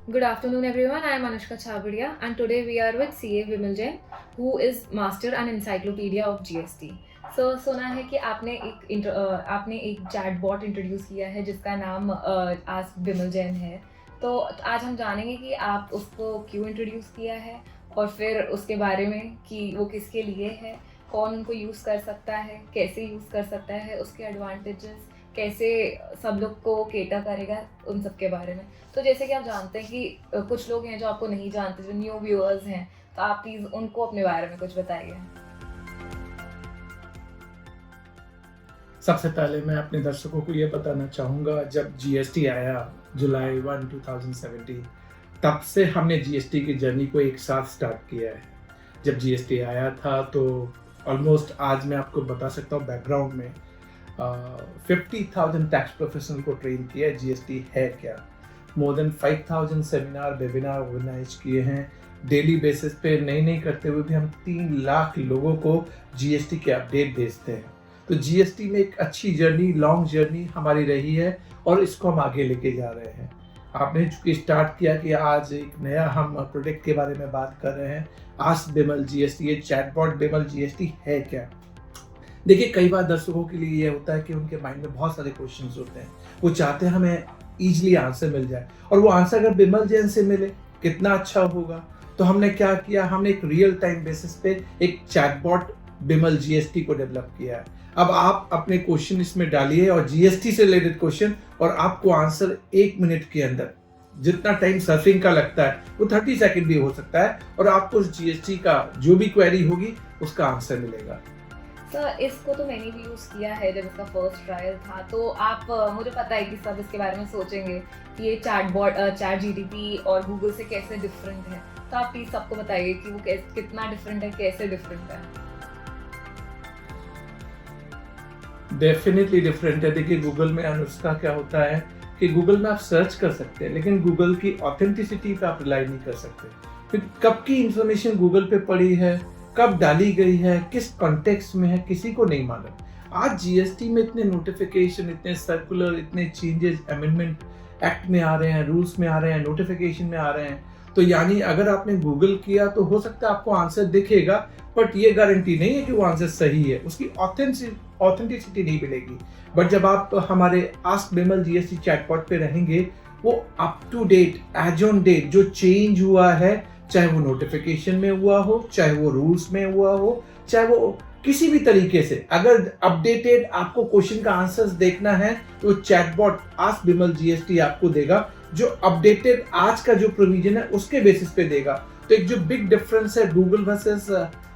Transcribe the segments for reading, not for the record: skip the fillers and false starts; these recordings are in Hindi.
Good afternoon, everyone. I am Anushka Chabadia, and today we are with CA Vimal Jain, who is Master and Encyclopedia of GST. So सुना है कि आपने एक चैट बॉट इंट्रोड्यूस किया है जिसका नाम आज विमल जैन है। तो आज हम जानेंगे कि आप उसको क्यों इंट्रोड्यूस किया है और फिर उसके बारे में कि वो किसके लिए है, कौन उनको यूज़ कर सकता है, कैसे यूज़ कर सकता है, उसके एडवांटेजेस, कैसे सब लोग को केटर करेगा, उन सब के बारे में। तो जैसे कि आप जानते हैं कि कुछ लोग हैं जो आपको नहीं जानते, जो न्यू व्यूअर्स हैं, तो आप प्लीज़ उनको अपने बारे में कुछ बताइए। सबसे पहले मैं अपने दर्शकों को ये बताना चाहूँगा, जब जीएसटी आया जुलाई 1, 2017, तब से हमने जीएसटी की जर्नी को एक साथ स्टार्ट किया है। जब जीएसटी आया था तो ऑलमोस्ट आज मैं आपको बता सकता हूँ बैकग्राउंड में 50,000 टैक्स प्रोफेशनल को ट्रेन किया है जीएसटी है क्या। More than 5,000 seminar webinar organise किए हैं। डेली बेसिस पे नई करते हुए भी हम 3 लाख लोगों को जीएसटी के अपडेट भेजते हैं। तो जीएसटी में एक अच्छी जर्नी, लॉन्ग जर्नी हमारी रही है और इसको हम आगे लेके जा रहे हैं। आपने चूंकि स्टार्ट किया कि आज एक नया हम प्रोडक्ट के बारे में बात कर रहे हैं, आस्क विमल जीएसटी। ये चैटबॉट विमल जीएसटी है क्या? देखिए, कई बार दर्शकों के लिए ये होता है कि उनके माइंड में बहुत सारे क्वेश्चंस होते हैं, वो चाहते हैं हमें इजीली आंसर मिल जाए, और वो आंसर अगर विमल जैन से मिले कितना अच्छा होगा। तो हमने क्या किया, हमने एक रियल टाइम बेसिस पे एक चैटबॉट विमल जीएसटी को डेवलप किया है। अब आप अपने क्वेश्चन इसमें डालिए और जीएसटी से रिलेटेड क्वेश्चन, और आपको आंसर 1 मिनट के अंदर, जितना टाइम सर्फिंग का लगता है वो 30 सेकंड भी हो सकता है, और आपको जीएसटी का जो भी क्वेरी होगी उसका आंसर मिलेगा। सर, इसको तो मैंने भी यूज़ किया है जब इसका फर्स्ट ट्रायल था। तो आप मुझे पता है कि सब इसके बारे में सोचेंगे कि ये चैट जीटीपी और गूगल से कैसे डिफरेंट है। तो आप प्लीज़ सबको बताइए कि वो कितना डिफरेंट है, कैसे डिफरेंट है। डेफिनेटली डिफरेंट है। देखिए, गूगल में अनुष्का क्या होता है कि गूगल में आप सर्च कर सकते हैं, लेकिन गूगल की ऑथेंटिसिटी पे आप रिलाई नहीं कर सकते। फिर कब की इंफॉर्मेशन गूगल पे पड़ी है, कब डाली गई है, किस कॉन्टेक्स्ट में है, किसी को नहीं मालूम। आज जीएसटी में इतने नोटिफिकेशन, इतने सर्कुलर, इतने चेंजेस अमेंडमेंट एक्ट में आ रहे हैं, रूल्स में आ रहे हैं, नोटिफिकेशन में आ रहे हैं। तो यानी अगर आपने गूगल किया तो हो सकता है आपको आंसर दिखेगा, बट ये गारंटी नहीं है कि वो आंसर सही है, उसकी ऑथेंटिसिटी नहीं मिलेगी। बट जब आप हमारे आस्क विमल जीएसटी चैटबॉट पे रहेंगे, वो up to date, as on date जो चेंज हुआ है, चाहे वो नोटिफिकेशन में हुआ हो, चाहे वो रूल्स में हुआ हो, चाहे वो किसी भी तरीके से, अगर अपडेटेड आपको क्वेश्चन का आंसर्स देखना है तो चैटबॉट आस्क विमल जीएसटी आपको देगा, जो अपडेटेड आज का जो प्रोविजन है उसके बेसिस पे देगा। तो एक जो बिग डिफरेंस है गूगल वर्सेस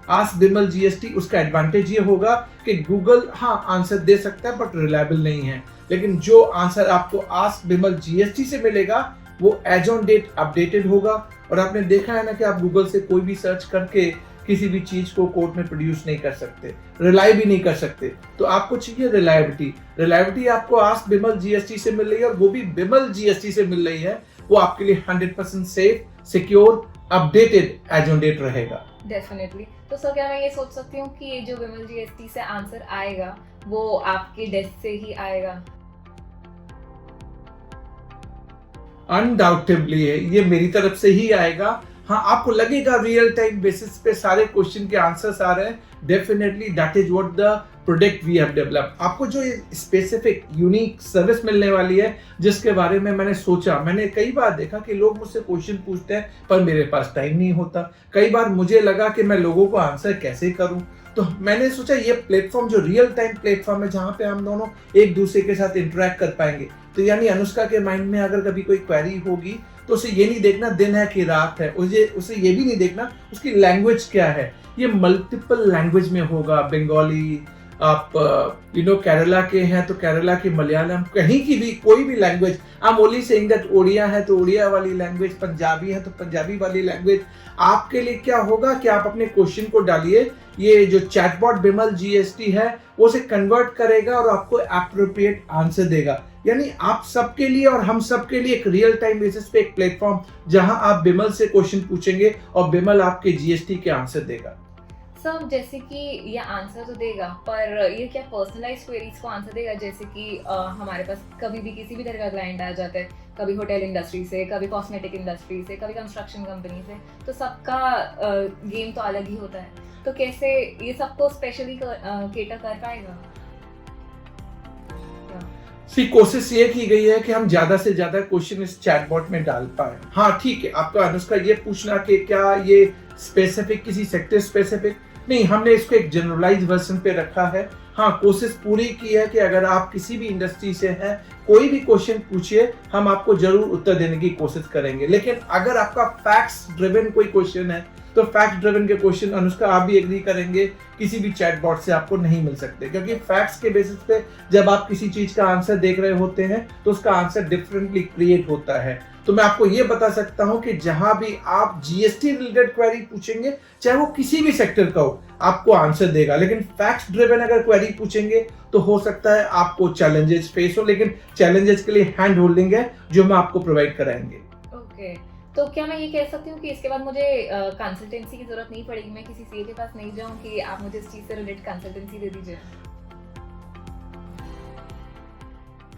आस्क विमल जीएसटी, उसका एडवांटेज ये होगा कि गूगल हाँ आंसर दे सकता है बट रिलायबल नहीं है, लेकिन जो आंसर आपको आस्क विमल जीएसटी से मिलेगा वो एज ऑन डेट अपडेटेड होगा। और आपने देखा है ना कि आप गूगल से कोई भी सर्च करके किसी भी चीज को कोर्ट में प्रोड्यूस नहीं कर सकते, रिलाई भी नहीं कर सकते। तो आपको चाहिए रिलायबिलिटी आपको आस्क विमल जीएसटी से मिल रही है, और वो भी विमल जीएसटी से मिल रही है। वो आपके लिए 100% safe, secure, updated, as on date रहेगा। डेफिनेटली। तो सर, क्या मैं ये सोच सकती हूँ कि ये जो विमल जीएसटी से आंसर आएगा वो आपके डेस्क से ही आएगा? अनडाउटेबली है, ये मेरी तरफ से ही आएगा। हाँ, आपको लगेगा रियल टाइम बेसिस पे सारे क्वेश्चन के आंसर्स आ रहे हैं। Definitely that is what the product we have developed. आपको जो स्पेसिफिक यूनिक सर्विस मिलने वाली है, जिसके बारे में मैंने सोचा, मैंने कई बार देखा कि लोग मुझसे क्वेश्चन पूछते हैं पर मेरे पास टाइम नहीं होता। कई बार मुझे लगा कि मैं लोगों को आंसर कैसे करूं, तो मैंने सोचा ये प्लेटफॉर्म जो रियल टाइम प्लेटफॉर्म है, जहां पे हम दोनों एक दूसरे के साथ इंटरेक्ट कर पाएंगे। तो यानी अनुष्का के माइंड में अगर कभी कोई क्वेरी होगी तो उसे ये नहीं देखना दिन है कि रात है, उसे ये भी नहीं देखना उसकी लैंग्वेज क्या है। ये मल्टीपल लैंग्वेज में होगा, बंगाली, आप केरला के हैं तो केरला की मलयालम, कहीं की भी कोई भी language. I am only saying that Odia है तो ओडिया वाली लैंग्वेज, पंजाबी है तो पंजाबी वाली लैंग्वेज। आपके लिए क्या होगा कि आप अपने क्वेश्चन को डालिए, ये जो चैटबॉट विमल जीएसटी है वो उसे कन्वर्ट करेगा और आपको एप्रोप्रिएट आंसर देगा। यानी आप सबके लिए और हम सबके लिए एक रियल टाइम बेसिस पे एक प्लेटफॉर्म, जहां आप विमल से क्वेश्चन पूछेंगे और विमल आपके जीएसटी के आंसर देगा। सर जैसे कि ये आंसर तो देगा, पर ये क्या पर्सनलाइज क्वेरीज को आंसर देगा? जैसे कि हमारे पास कभी भी किसी भी तरह का क्लाइंट आ जाता है, कभी होटल इंडस्ट्री से, कभी कॉस्मेटिक इंडस्ट्री से, कभी कंस्ट्रक्शन कंपनी से, तो सबका गेम तो अलग ही होता है। तो कैसे ये सबको स्पेशली केटर कर पाएगा? सी कोशिश ये की गई है कि हम ज्यादा से ज्यादा क्वेश्चन इस चैटबॉट में डाल पाए। हाँ ठीक है, आपका अनुष्का ये पूछना कि क्या ये स्पेसिफिक किसी सेक्टर स्पेसिफिक नहीं, हमने इसको एक जनरलाइज वर्जन पे रखा है। हाँ, कोशिश पूरी की है कि अगर आप किसी भी इंडस्ट्री से हैं, कोई भी क्वेश्चन पूछिए, हम आपको जरूर उत्तर देने की कोशिश करेंगे। लेकिन अगर आपका फैक्ट्स ड्रिवन कोई क्वेश्चन है, तो फैक्ट ड्रिवन के क्वेश्चन अनुष्का आप भी एग्री करेंगे किसी भी चैटबॉट से आपको नहीं मिल सकते, क्योंकि फैक्ट्स के बेसिस पे जब आप किसी चीज का आंसर देख रहे होते हैं तो उसका आंसर डिफरेंटली क्रिएट होता है। तो मैं आपको ये बता सकता हूं कि जहां भी आप जीएसटी रिलेटेड क्वेरी पूछेंगे, चाहे वो किसी भी सेक्टर का हो, आपको आंसर देगा। लेकिन फैक्ट्स ड्रिवन अगर क्वेरी पूछेंगे तो हो सकता है आपको चैलेंजेस फेस हो, लेकिन चैलेंजेस के लिए हैंड होल्डिंग है जो हम आपको प्रोवाइड कराएंगे। ओके, तो क्या मैं ये कह सकती हूँ कि इसके बाद मुझे कंसल्टेंसी की जरूरत नहीं पड़ेगी? मैं किसी सीए के पास नहीं जाऊँ कि आप मुझे इस चीज से रिलेटेड कंसल्टेंसी दे दीजिए?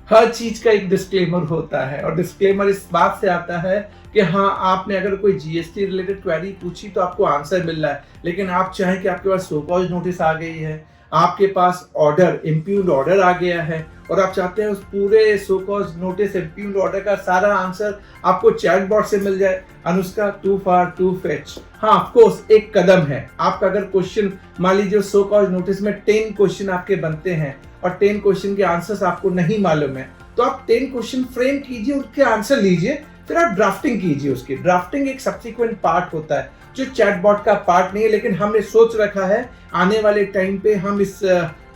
हर चीज का एक डिस्क्लेमर होता है, और डिस्क्लेमर इस बात से आता है कि हाँ, आपने अगर कोई जीएसटी रिलेटेड क्वेरी पूछी तो आपको आंसर मिल रहा है, लेकिन आप चाहें कि आपके पास सो कॉज नोटिस आ गई है, आपके पास ऑर्डर इम्प्यूग्ड ऑर्डर आ गया है, और आप चाहते हैं उस पूरे show cause notice impugned order का सारा आंसर आपको चैटबॉट से मिल जाए। Anushka, too far to fetch. हाँ, ऑफ कोर्स एक कदम है। आपका अगर क्वेश्चन, मान लीजिए सो कॉज नोटिस में 10 क्वेश्चन आपके बनते हैं और 10 क्वेश्चन के आंसर्स आपको नहीं मालूम है, तो आप 10 क्वेश्चन फ्रेम कीजिए, उसके आंसर लीजिए, फिर आप ड्राफ्टिंग कीजिए। उसकी ड्राफ्टिंग एक सब्सिक्वेंट पार्ट होता है जो चैटबॉट का पार्ट नहीं है, लेकिन हमने सोच रखा है आने वाले टाइम पे हम इस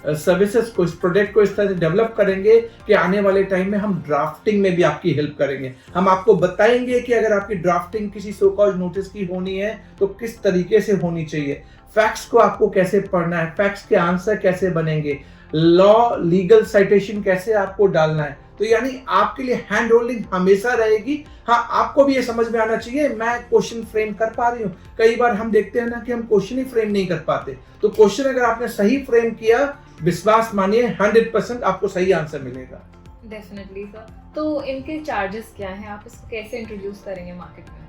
सर्विसेज को, इस प्रोडक्ट को इस तरह से डेवलप करेंगे कि आने वाले टाइम में हम ड्राफ्टिंग में भी आपकी हेल्प करेंगे। हम आपको बताएंगे कि अगर आपकी ड्राफ्टिंग किसी सो कॉज नोटिस की होनी है तो किस तरीके से होनी चाहिए, फैक्ट्स को आपको कैसे पढ़ना है, फैक्ट्स के आंसर कैसे बनेंगे, लॉ लीगल साइटेशन कैसे आपको डालना है। तो यानी आपके लिए हैंड होल्डिंग हमेशा रहेगी। हाँ, आपको भी ये समझ में आना चाहिए मैं क्वेश्चन फ्रेम कर पा रही हूँ। कई बार हम देखते हैं ना कि हम क्वेश्चन ही फ्रेम नहीं कर पाते, तो क्वेश्चन अगर आपने सही फ्रेम किया, विश्वास मानिए 100% आपको सही आंसर मिलेगा। Definitely sir. तो इनके चार्जेस क्या हैं? आप इसको कैसे इंट्रोड्यूस करेंगे मार्केट में?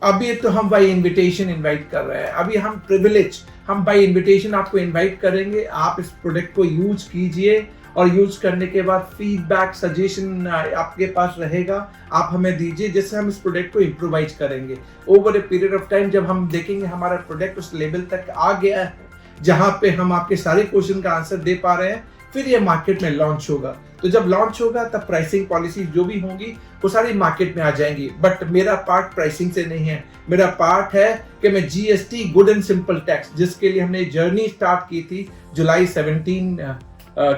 अभी तो हम बाय इनविटेशन इनवाइट कर रहे हैं। अभी हम प्रिविलेज, हम बाय इनविटेशन आपको इनवाइट करेंगे। आप इस प्रोडक्ट को यूज कीजिए, और यूज करने के बाद फीडबैक सजेशन आपके पास रहेगा, आप हमें दीजिए, जिससे हम इस प्रोडक्ट को इम्प्रोवाइज करेंगे। Over a period of time जब हम देखेंगे हमारा प्रोडक्ट उस लेवल तक आ गया है जहां पे हम आपके सारे क्वेश्चन का आंसर दे पा रहे हैं, फिर ये मार्केट में लॉन्च होगा। तो जब लॉन्च होगा तब प्राइसिंग पॉलिसी जो भी होंगी वो सारी मार्केट में आ जाएंगी। बट मेरा पार्ट प्राइसिंग से नहीं है, मेरा पार्ट है कि मैं GST good and simple tax, जिसके लिए हमने जर्नी स्टार्ट की थी जुलाई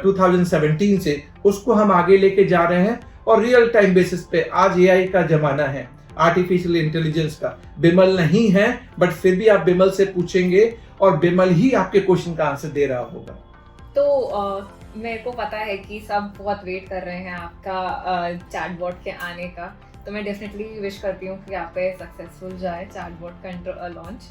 2017 से, उसको हम आगे लेके जा रहे हैं। और रियल टाइम बेसिस पे आज एआई का जमाना है, आर्टिफिशियल इंटेलिजेंस का। बिमल नहीं है, बट फिर भी आप बिमल से पूछेंगे और बिमल ही आपके क्वेश्चन का आंसर दे रहा होगा। तो मेरे को पता है कि सब बहुत वेट कर रहे हैं आपका चैटबॉट के आने का, तो मैं डेफिनेटली विश करती हूँ कि आप पे सक्सेसफुल जाए चैटबॉट का लॉन्च।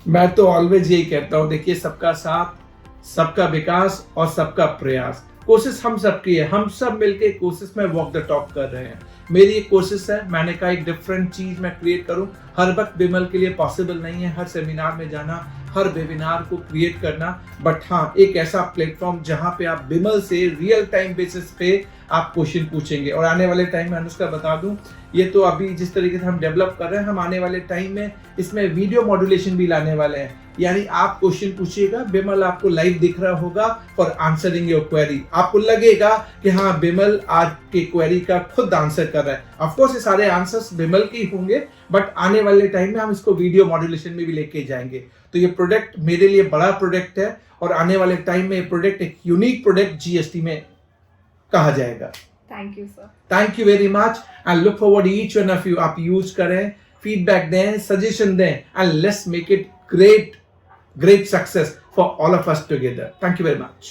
मैं तो ऑलवेज यही कहता हूँ, देखिए सबका साथ, सबका विकास और सबका प्रयास। कोशिश हम सबकी है, हम सब मिलके कोशिश में वॉक द टॉक कर रहे हैं। मेरी एक कोशिश है, मैंने कहा एक डिफरेंट चीज मैं क्रिएट करूं। हर वक्त बिमल के लिए पॉसिबल नहीं है हर सेमिनार में जाना, हर वेबिनार को क्रिएट करना, बट हाँ, एक ऐसा प्लेटफॉर्म जहां पे आप बिमल से रियल टाइम बेसिस पे आप क्वेश्चन पूछेंगे। और आने वाले टाइम में अनुष्का बता दूं, ये तो अभी जिस तरीके से हम डेवलप कर रहे हैं, हम आने वाले टाइम में इसमें वीडियो मॉड्यूलेशन भी लाने वाले हैं। यानी आप क्वेश्चन पूछिएगा, बिमल आपको लाइव दिख रहा होगा फॉर आंसरिंग योर क्वेरी। आपको लगेगा कि हाँ, बिमल आज की क्वेरी का खुद आंसर कर रहा है। ऑफ कोर्स ये सारे आंसर्स बिमल के ही होंगे, बट आने वाले टाइम में हम इसको वीडियो मॉड्यूलेशन में भी लेके जाएंगे। तो ये प्रोडक्ट मेरे लिए बड़ा प्रोडक्ट है, और आने वाले टाइम में ये प्रोडक्ट एक यूनिक प्रोडक्ट जीएसटी में कहा जाएगा। Thank you sir. Thank you very much, and look forward each one of you. आप यूज करें, फीडबैक दें, सजेशन दें, and let's make it great success for all of us together. Thank you very much.